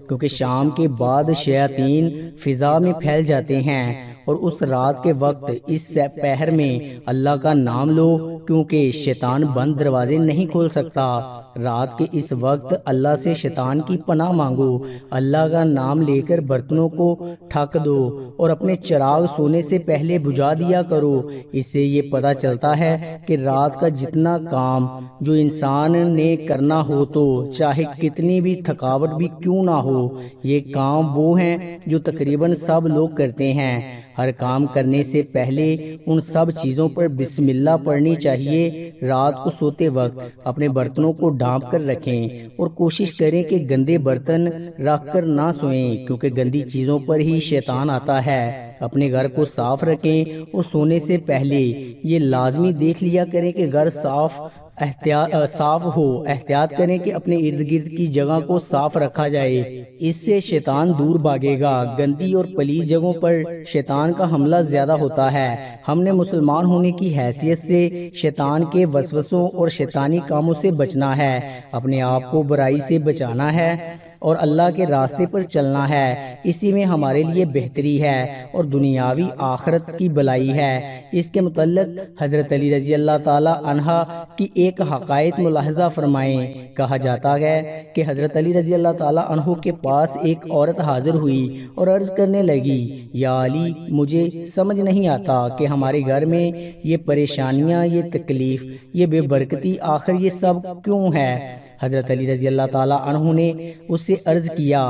کیونکہ شام کے بعد شیاطین فضا میں پھیل جاتے ہیں، اور اس رات کے وقت اس پہر میں اللہ کا نام لو، کیونکہ شیطان بند دروازے نہیں کھول سکتا۔ رات کے اس وقت اللہ سے شیطان کی پناہ مانگو، اللہ کا نام لے کر برتنوں کو ٹھک دو اور اپنے چراغ سونے سے پہلے بجھا دیا کرو۔ اس سے یہ پتہ چلتا ہے کہ رات کا جتنا کام جو انسان نے کرنا ہو، تو چاہے کتنی بھی تھکاوٹ بھی کیوں نہ ہو، یہ کام وہ ہیں جو تقریباً سب لوگ کرتے ہیں۔ ہر کام کرنے سے پہلے ان سب چیزوں پر بسم اللہ پڑھنی چاہیے۔ رات کو سوتے وقت اپنے برتنوں کو ڈھانپ کر رکھیں اور کوشش کریں کہ گندے برتن رکھ کر نہ سوئیں، کیونکہ گندی چیزوں پر ہی شیطان آتا ہے۔ اپنے گھر کو صاف رکھیں اور سونے سے پہلے یہ لازمی دیکھ لیا کریں کہ گھر صاف ہو۔ احتیاط کریں کہ اپنے ارد گرد کی جگہ کو صاف رکھا جائے، اس سے شیطان دور بھاگے گا۔ گندی اور پلیت جگہوں پر شیطان کا حملہ زیادہ ہوتا ہے۔ ہم نے مسلمان ہونے کی حیثیت سے شیطان کے وسوسوں اور شیطانی کاموں سے بچنا ہے، اپنے آپ کو برائی سے بچانا ہے اور اللہ کے راستے پر چلنا ہے۔ اسی میں ہمارے لیے بہتری ہے اور دنیاوی آخرت کی بھلائی ہے۔ اس کے متعلق حضرت علی رضی اللہ تعالی عنہ کی ایک حکایت ملاحظہ فرمائیں۔ کہا جاتا ہے کہ حضرت علی رضی اللہ تعالی عنہ کے پاس ایک عورت حاضر ہوئی اور عرض کرنے لگی، یا علی، مجھے سمجھ نہیں آتا کہ ہمارے گھر میں یہ پریشانیاں، یہ تکلیف، یہ بے برکتی، آخر یہ سب کیوں ہے؟ حضرت علی رضی اللہ تعالی عنہ نے اس سے عرض کیا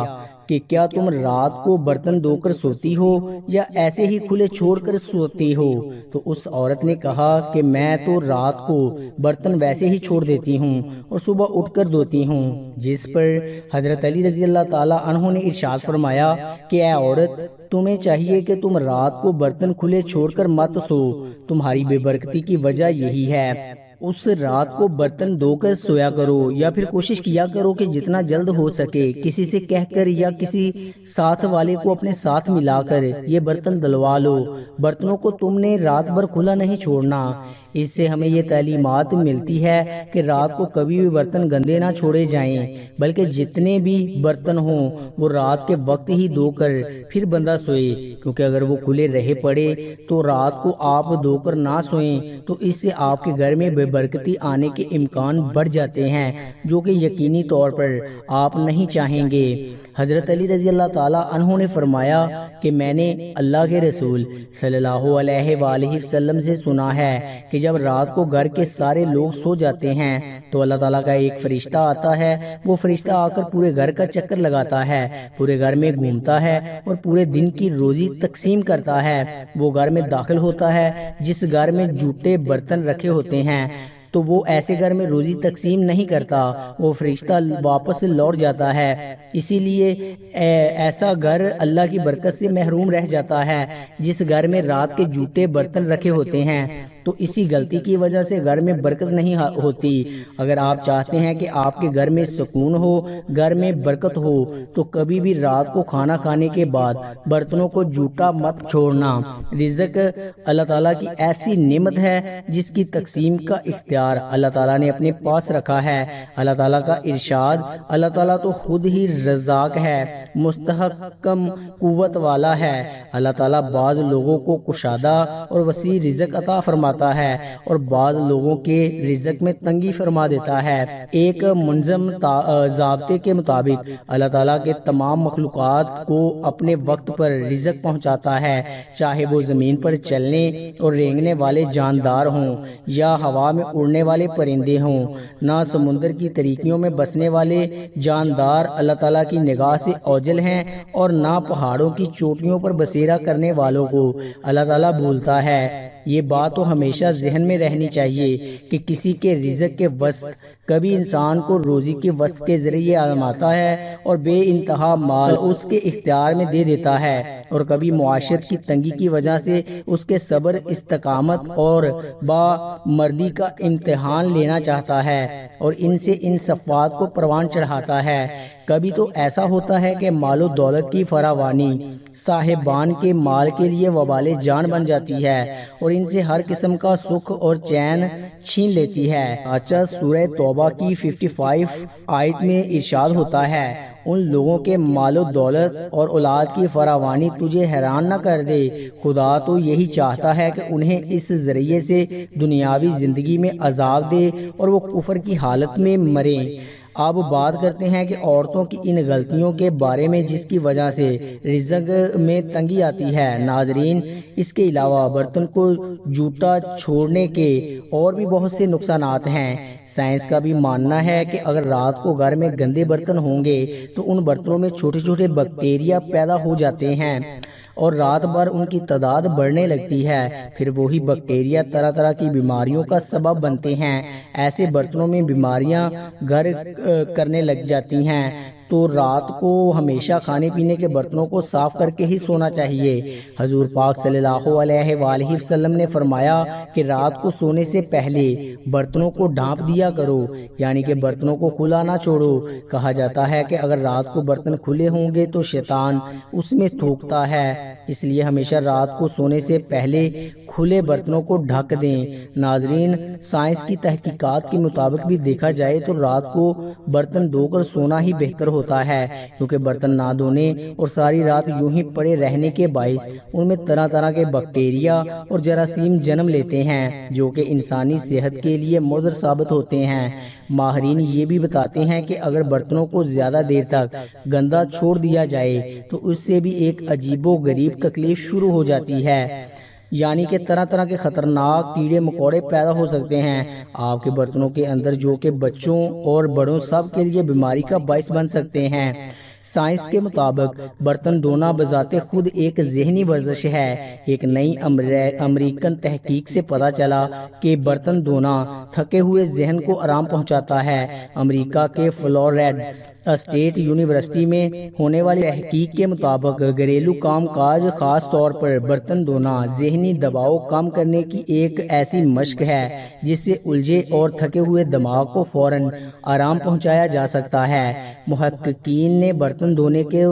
کہ کیا تم رات کو برتن دھو کر سوتی ہو یا ایسے ہی کھلے چھوڑ کر سوتی ہو؟ تو اس عورت نے کہا کہ میں تو رات کو برتن ویسے ہی چھوڑ دیتی ہوں اور صبح اٹھ کر دھوتی ہوں۔ جس پر حضرت علی رضی اللہ تعالی عنہ نے ارشاد فرمایا کہ اے عورت، تمہیں چاہیے کہ تم رات کو برتن کھلے چھوڑ کر مت سو، تمہاری بے برکتی کی وجہ یہی ہے۔ اس رات کو برتن دھو کر سویا کرو، یا پھر کوشش کیا کرو کہ جتنا جلد ہو سکے کسی سے کہہ کر یا کسی ساتھ والے کو اپنے ساتھ ملا کر یہ برتن دلوا لو۔ برتنوں کو تم نے رات بھر کھلا نہیں چھوڑنا۔ اس سے ہمیں یہ تعلیمات ملتی ہے کہ رات کو کبھی بھی برتن گندے نہ چھوڑے جائیں، بلکہ جتنے بھی برتن ہوں وہ رات کے وقت ہی دھو کر پھر بندہ سوئے، کیونکہ اگر وہ کھلے رہے پڑے تو رات کو آپ دھو کر نہ سوئیں تو اس سے آپ کے گھر میں بے برکتی آنے کے امکان بڑھ جاتے ہیں، جو کہ یقینی طور پر آپ نہیں چاہیں گے۔ حضرت علی رضی اللہ تعالی عنہ نے فرمایا کہ میں نے اللہ کے رسول صلی اللہ علیہ وآلہ وسلم سے سنا ہے کہ جب رات کو گھر کے سارے لوگ سو جاتے ہیں تو اللہ تعالیٰ کا ایک فرشتہ آتا ہے۔ وہ فرشتہ آ کر پورے گھر کا چکر لگاتا ہے، پورے گھر میں گھومتا ہے اور پورے دن کی روزی تقسیم کرتا ہے۔ وہ گھر میں داخل ہوتا ہے جس گھر میں جھوٹے برتن رکھے ہوتے ہیں، تو وہ ایسے گھر میں روزی تقسیم نہیں کرتا، وہ فرشتہ واپس لوٹ جاتا ہے۔ اسی لیے ایسا گھر اللہ کی برکت سے محروم رہ جاتا ہے جس گھر میں رات کے جھوٹے برتن رکھے ہوتے ہیں۔ تو اسی غلطی کی وجہ سے گھر میں برکت نہیں ہوتی۔ اگر آپ چاہتے ہیں کہ آپ کے گھر میں سکون ہو، گھر میں برکت ہو، تو کبھی بھی رات کو کھانا کھانے کے بعد برتنوں کو جھوٹا مت چھوڑنا۔ رزق اللہ تعالیٰ کی ایسی نعمت ہے جس کی تقسیم کا اختیار اللہ تعالیٰ نے اپنے پاس رکھا ہے۔ اللہ تعالیٰ کا ارشاد، اللہ تعالیٰ تو خود ہی رزاق ہے، مستحکم قوت والا ہے۔ اللہ تعالیٰ بعض لوگوں کو کشادہ اور وسیع رزق عطا فرماتا ہے اور بعض لوگوں کے رزق میں تنگی فرما دیتا ہے۔ ایک منظم ضابطے کے مطابق اللہ تعالیٰ کے تمام مخلوقات کو اپنے وقت پر رزق پہنچاتا ہے، چاہے وہ زمین پر چلنے اور رینگنے والے جاندار ہوں یا ہوا میں اڑنے والے پرندے ہوں۔ نہ سمندر کی تریکیوں میں بسنے والے جاندار اللہ تعالیٰ کی نگاہ سے اوجھل ہیں اور نہ پہاڑوں کی چوٹیوں پر بسیرا کرنے والوں کو اللہ تعالیٰ بھولتا ہے۔ یہ بات تو ہمیشہ ذہن میں رہنی چاہیے کہ کسی کے رزق کے وسط کبھی انسان کو روزی کے وسط کے ذریعے آزماتا ہے اور بے انتہا مال اس کے اختیار میں دے دیتا ہے، اور کبھی معاشرت کی تنگی کی وجہ سے اس کے صبر، استقامت اور با مردی کا امتحان لینا چاہتا ہے اور ان سے ان صفات کو پروان چڑھاتا ہے۔ کبھی تو ایسا ہوتا ہے کہ مال و دولت کی فراوانی صاحبان کے مال کے لیے وبال جان بن جاتی ہے اور ان سے ہر قسم کا سکھ اور چین چھین لیتی ہے۔ سورہ توبہ کی 55 آیت میں ارشاد ہوتا ہے، ان لوگوں کے مال و دولت اور اولاد کی فراوانی تجھے حیران نہ کر دے؟ خدا تو یہی چاہتا ہے کہ انہیں اس ذریعے سے دنیاوی زندگی میں عذاب دے اور وہ کفر کی حالت میں مریں۔ اب بات کرتے ہیں کہ عورتوں کی ان غلطیوں کے بارے میں جس کی وجہ سے رزق میں تنگی آتی ہے۔ ناظرین، اس کے علاوہ برتن کو جھوٹا چھوڑنے کے اور بھی بہت سے نقصانات ہیں۔ سائنس کا بھی ماننا ہے کہ اگر رات کو گھر میں گندے برتن ہوں گے تو ان برتنوں میں چھوٹے چھوٹے بیکٹیریا پیدا ہو جاتے ہیں اور رات بھر ان کی تعداد بڑھنے لگتی ہے۔ پھر وہی بیکٹیریا طرح طرح کی بیماریوں کا سبب بنتے ہیں۔ ایسے برتنوں میں بیماریاں گھر کرنے لگ جاتی ہیں، تو رات کو ہمیشہ کھانے پینے کے برتنوں کو صاف کر کے ہی سونا چاہیے۔ حضور پاک صلی اللہ علیہ وآلہ وسلم نے فرمایا کہ رات کو سونے سے پہلے برتنوں کو ڈھانپ دیا کرو، یعنی کہ برتنوں کو کھلا نہ چھوڑو۔ کہا جاتا ہے کہ اگر رات کو برتن کھلے ہوں گے تو شیطان اس میں تھوکتا ہے، اس لیے ہمیشہ رات کو سونے سے پہلے کھلے برتنوں کو ڈھک دیں۔ ناظرین، سائنس کی تحقیقات کے مطابق بھی دیکھا جائے تو رات کو برتن دھو کر سونا ہی بہتر ہوتا ہے، کیونکہ برتن نہ دھونے اور ساری رات یوں ہی پڑے رہنے کے باعث ان میں طرح طرح کے بیکٹیریا اور جراثیم جنم لیتے ہیں جو کہ انسانی صحت کے لیے مضر ثابت ہوتے ہیں۔ ماہرین یہ بھی بتاتے ہیں کہ اگر برتنوں کو زیادہ دیر تک گندا چھوڑ دیا جائے تو اس سے بھی ایک عجیب و غریب تکلیف شروع ہو جاتی ہے، یعنی کہ طرح طرح کے خطرناک کیڑے مکوڑے پیدا ہو سکتے ہیں آپ کے برتنوں کے اندر، جو کہ بچوں اور بڑوں سب کے لیے بیماری کا باعث بن سکتے ہیں۔ سائنس کے مطابق برتن دھونا بذات خود ایک ذہنی ورزش ہے۔ ایک نئی امریکن تحقیق سے پتہ چلا کہ برتن دھونا تھکے ہوئے ذہن کو آرام پہنچاتا ہے۔ امریکہ کے فلوریڈا اسٹیٹ یونیورسٹی میں ہونے والی تحقیق کے مطابق گھریلو کام کاج، خاص طور پر برتن دھونا، ذہنی دباؤ کم کرنے کی ایک ایسی مشق ہے جس سے الجھے اور تھکے ہوئے دماغ کو فوراً آرام پہنچایا جا سکتا ہے۔ محققین نے برتن دھونے کے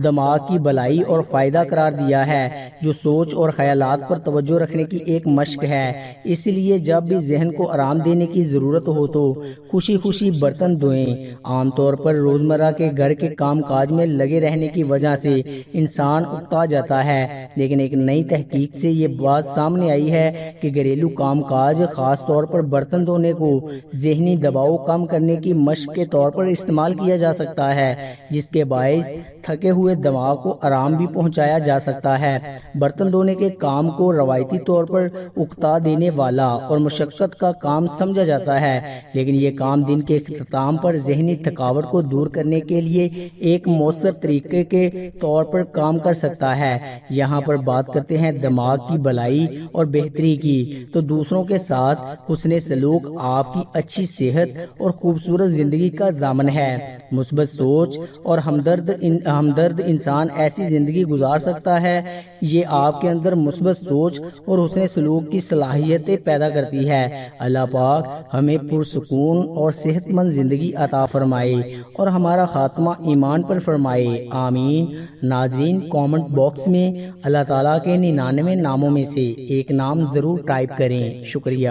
دماغ کی بھلائی اور فائدہ قرار دیا ہے، جو سوچ اور خیالات پر توجہ رکھنے کی ایک مشق ہے۔ اس لیے جب بھی ذہن کو آرام دینے کی ضرورت ہو تو خوشی خوشی برتن دھوئیں۔ عام طور پر روزمرہ کے گھر کے کام کاج میں لگے رہنے کی وجہ سے انسان اکتا جاتا ہے، لیکن ایک نئی تحقیق سے یہ بات سامنے آئی ہے کہ گھریلو کام کاج، خاص طور پر برتن دھونے کو ذہنی دباؤ کم کرنے کی مشق کے طور پر استعمال کیا جا سکتا ہے، جس کے باعث تھکے ہوئے دماغ کو آرام بھی پہنچایا جا سکتا ہے۔ برتن دھونے کے کام کو روایتی طور پر اکتا دینے والا اور مشقت کا کام سمجھا جاتا ہے، لیکن یہ کام دن کے اختتام پر ذہنی تھکاوٹ کو دور کرنے کے لیے ایک مؤثر طریقے کے طور پر کام کر سکتا ہے۔ یہاں پر بات کرتے ہیں دماغ کی بھلائی اور بہتری کی، تو دوسروں کے ساتھ حسن سلوک آپ کی اچھی صحت اور خوبصورت زندگی کا ضامن ہے۔ مثبت سوچ اور ہمدرد انسان ایسی زندگی گزار سکتا ہے، یہ آپ کے اندر مثبت سوچ اور حسن سلوک کی صلاحیتیں پیدا کرتی ہے۔ اللہ پاک ہمیں پرسکون اور صحت مند زندگی عطا فرمائے اور ہمارا خاتمہ ایمان پر فرمائے، آمین۔ ناظرین، کامنٹ باکس میں اللہ تعالیٰ کے 99 ناموں میں سے ایک نام ضرور ٹائپ کریں۔ شکریہ۔